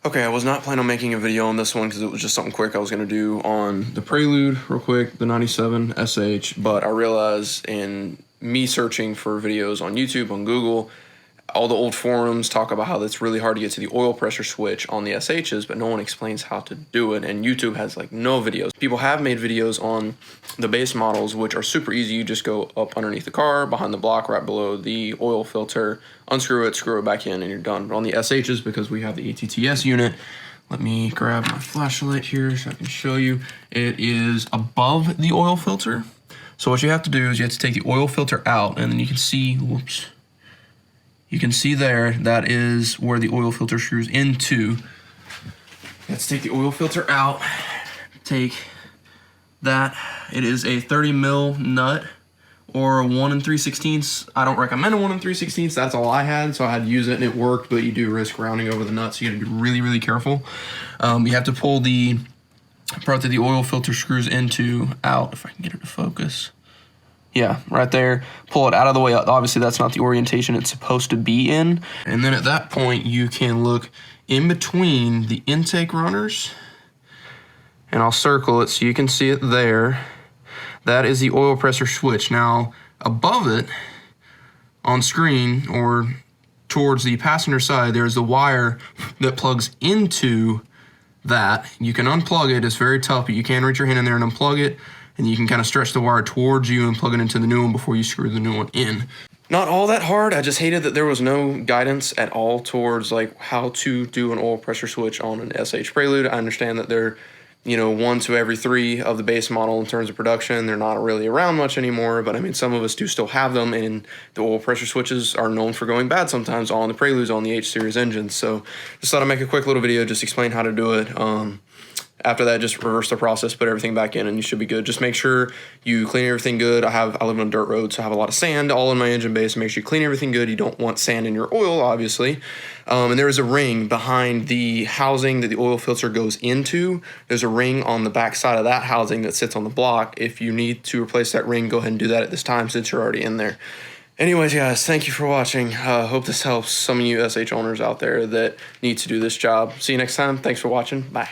Okay, I was not planning on making a video on this one because it was just something quick I was going to do on the Prelude real quick, the 97 SH, but I realized in me searching for videos on YouTube, on Google, all the old forums talk about how it's really hard to get to the oil pressure switch on the SHs, but no one explains how to do it, and YouTube has like no videos. People have made videos on the base models, which are super easy. You just go up underneath the car, behind the block, right below the oil filter, unscrew it, screw it back in, and you're done. But on the SHs, because we have the ATTS unit, let me grab my flashlight here so I can show you. It is above the oil filter. So what you have to do is you have to take the oil filter out, and then you can see, whoops, you can see there, that is where the oil filter screws into. Let's take the oil filter out, take that. It is a 30 mil nut or a 1 3/16. I don't recommend a 1 3/16. That's all I had, so I had to use it and it worked, but you do risk rounding over the nut, so you gotta be really, really careful. You have to pull the part that the oil filter screws into out, if I can get it to focus. Yeah, right there. Pull it out of the way. Obviously, that's not the orientation it's supposed to be in. And then at that point, you can look in between the intake runners, and I'll circle it so you can see it there. That is the oil pressure switch. Now, above it, on screen, or towards the passenger side, there's the wire that plugs into that. You can unplug it. It's very tough, but you can reach your hand in there and unplug it. And you can kind of stretch the wire towards you and plug it into the new one before you screw the new one in. Not all that hard. I just hated that there was no guidance at all towards like how to do an oil pressure switch on an SH Prelude. I understand that they're, 1 to every 3 of the base model in terms of production. They're not really around much anymore, but I mean, some of us do still have them, and the oil pressure switches are known for going bad sometimes on the Preludes, on the H series engines. So just thought I'd make a quick little video, just explain how to do it. After that, just reverse the process, put everything back in, and you should be good. Just make sure you clean everything good. I live on a dirt road, so I have a lot of sand all in my engine bay, so make sure you clean everything good. You don't want sand in your oil, obviously. And there is a ring behind the housing that the oil filter goes into. There's a ring on the back side of that housing that sits on the block. If you need to replace that ring, go ahead and do that at this time since you're already in there. Anyways, guys, thank you for watching. Hope this helps some of you SH owners out there that need to do this job. See you next time. Thanks for watching. Bye.